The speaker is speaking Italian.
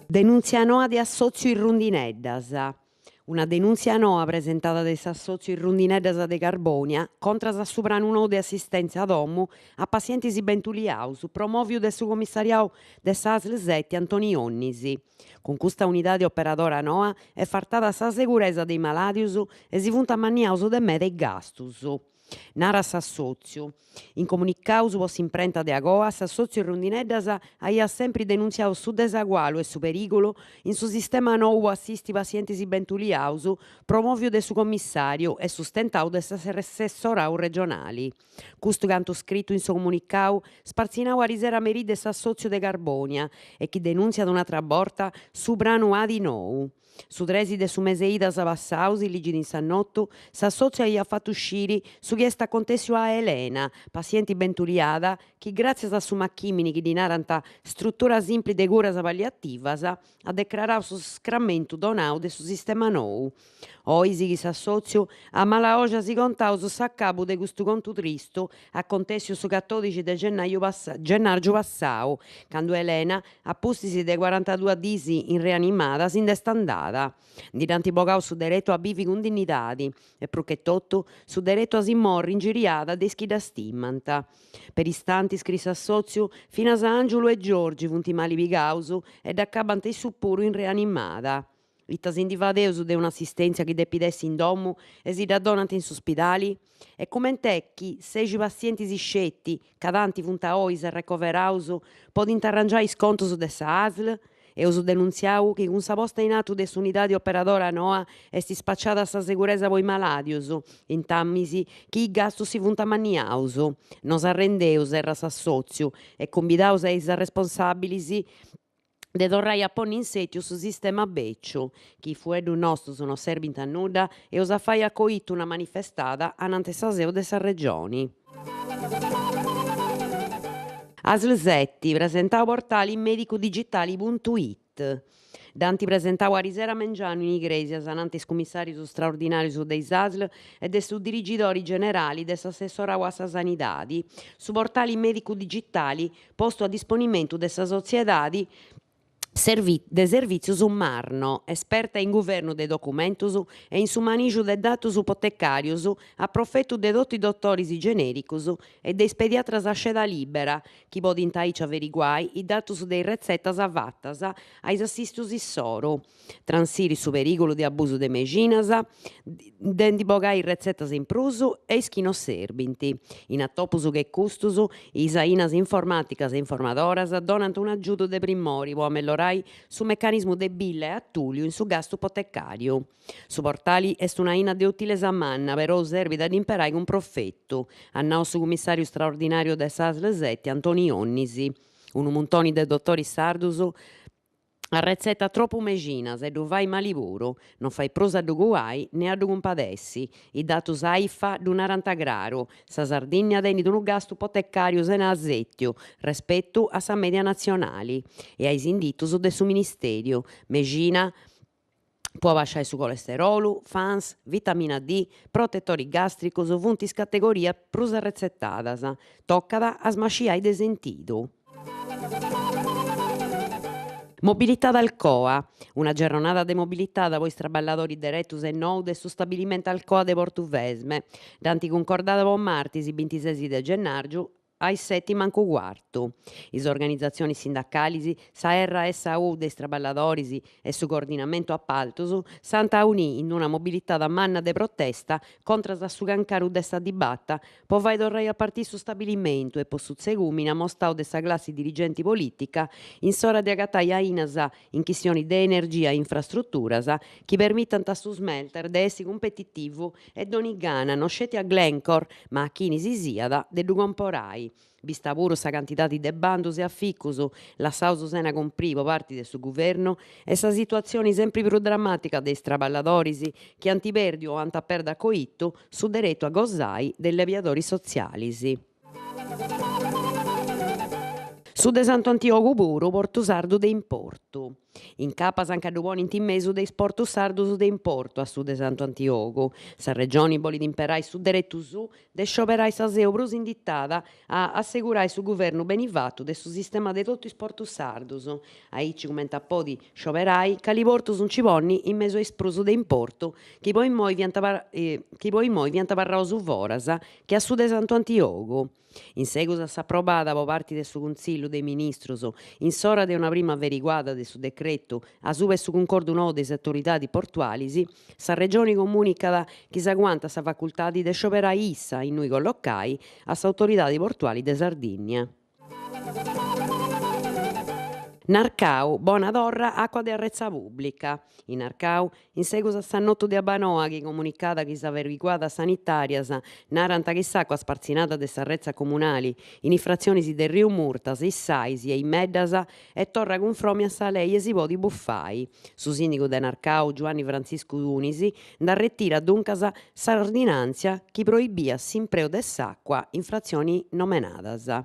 Denunzia Noa di Assozio Irrundineddas. Una denunzia Noa presentata da Assozio Irrundineddas de Carbonia contra sa supranunò de assistenza ad domu a pazienti bentuliaus, promoviu de su commissariau de SASL 7 Antoni Onnisi. Con questa unità di operadora Noa è fartada sa segurezza dei maladius e si funt ammaniaus de meda e gastus. Nara s'assozio. In comunicaus post imprenta de Agoa, s'assozio Irrundineddas aiat sempre denunziato su desagualo e su pericolo in su sistema nou assisti pazienti bentuliaus, promoviu de su commissariu e sustentau de s'assessorau regionali. Custu cantu scritto in su comunicau sparzinau a risera meride s'assozio de Carbonia e chi denunziat un'altra volta su branu A di nou. Su tresi de su mese ida sa passaus, in ligidi in s'annottu, s'assozio aiat fatto uscire su chi est acontessiu a Elena, paziente bentuliada, chi grazie a su macchimini chi dinarant struttura simpli de curas palliativas, ha declarau su scrammentu donau de su sistema nou. Oisi chi s'assozio a malaogia si contaus s'accabu de custu contu tristu acontessiu su 14 de gennargiu passau, cando Elena, a pustisi de 42 disi in reanimada, s'ind'est andada. Diranti bogau su dereto a vivi cun dignidadi e prus che tottu su dereto a si morri ingiriada de chi da stimmant. Per istanti scrisse s'assozio finas a Angelo e Giorgi funt mali pigaus ed accabant issu puru in reanimada. Itta s'indivadeus de un'assistenza chi depidesse in domu e si radonant in s'ospidali? E comentè chi 6 pazienti iscetti, ca tanti funt ois e recoveraus, podint arrangiare is contos de sa ASL? Eus denunziau chi cun sa posta in atu de s'unità di operadora Noa est ispacciada sa segurezza poi maladius, in tammisi chi i gastos si funt ammaniaus. Nos arrendeus, erra s'assozio, e conbidaus a is responsabilis de torrai a ponni in setiu su sistema becciu. Chi fueddu nostros non servint a nudda e os a fai acoittu una manifestada anante sa seu de sa regioni. ASL 7 presentau portali medicodigitali.it. Danti presentau a Risera Mengianu in Igresias anantes commissarius straordinarius de ASL e de su dirigidori generali de s'assessorau a sa sanidade. Su portali medico digitali posto a disponimento de sa sociedade de servizius Marno, esperta in governo de documentos e in su maniju de datos ipotecarius a profettu de totu i dottoris genericus e de pediatras a sceda libera, chi podint aici averiguai i datos de rezettas avattas a is assistus issoro, transiri su periculu de abusu de meginas, de bogai rezettas in prusu e is chi non serbint. In attopus che custus, is ainas informaticas e informadoras donant un aggiudu de primori po amellorai su meccanismu de bille e attuliu in su gastu ipotecariu. Su portali est una ina de utilesa manna, però servit ad imperai cun profettu, annau su commissariu straordinario de SASL 7 Antoni Onnisi. Unu muntoni de dottori sardus a rezzetta troppo meginas e du fai mali puru, non fai prosa a du guai né a du cumpadessi. I datus AIFA du narant agraru, sa Sardigna tenit unu gastu ipotecariu sena azettiu, rispettu a sa media nazionali e ai inditus de su ministeriu. Megina può bassare su colesterolu, fans, vitamina D, protettori gastricus, funt is categoria prus arrezettadas. Toccat a smasciare de sentidu. Mobilità Alcoa, una giornata de mobilità da voi traballadori direttus e nou de su stabilimento Alcoa de Portuvesme, danti concordata con martis 26 de gennargiu ai 7 mancu quartu. Is organizzazioni sindacali, sa RSU dei traballadores e su coordinamento appaltos, s'anta unì in una mobilità da manna de protesta contra su cancaru de sta dibatta, po vai torrai a partire su stabilimento e po su segumina mostau de sa classe dirigenti politica in sora di agatai a inas in questioni de energia e infrastrutturas chi permittant a su smelter de essi competitivu e doni gana non sceti a Glencore ma a chini si siada de du comporai. Vista puru sa cantidade de bandus e afficus lassaus sena comprivo parti de su governo e sa situazione sempre più drammatica dei traballadores chi antiperdi o antaperda coittu su dereto a gozai degli aviatori sozialis. Su de Santo Antioco puru Portu Sardu de importu. In capa San Cadduponint in mesu dei sportus sardus de importo a su de Santu Antiogu. Sa regione bolit imperai su deretu su de scioperai sa seu prus indittada a assegurai su governu benifattu de su sistema de totu i sportus sardus. Aici comente podi scioperai ca li portus non ci ponni in mesu a isprus de importu chi poi moi fiant parraus su foras che a su de Santu Antiogu. In seguito a s'approvada po parte de su Consigliu dei Ministros in s'ora de una prima averiguada de su decretu a su su concordu nou de autoridadi portualis, sa Regione comunicat chi s'aguanta sa facultade de scioperai issa in nui collocai a s'autoridade portuali de Sardigna. Narcau, bona torra, acqua de arrezza pubblica. In Narcau, in seguito a s'annottu de Abanoa, chi comunicata chi s'averiguada sanitarias narant chi s'acqua sparzinata de s'arrezza comunali in infraziones de Riu Murtas, Issais e in Meddas e torra cunfromi a sa lei e si podi buffai. Su sindicu de Narcau, Giovanni Franciscu Dunisi, retira duncas s'ordinanzia chi proibia s'impreu de s'acqua infrazioni nomenadas.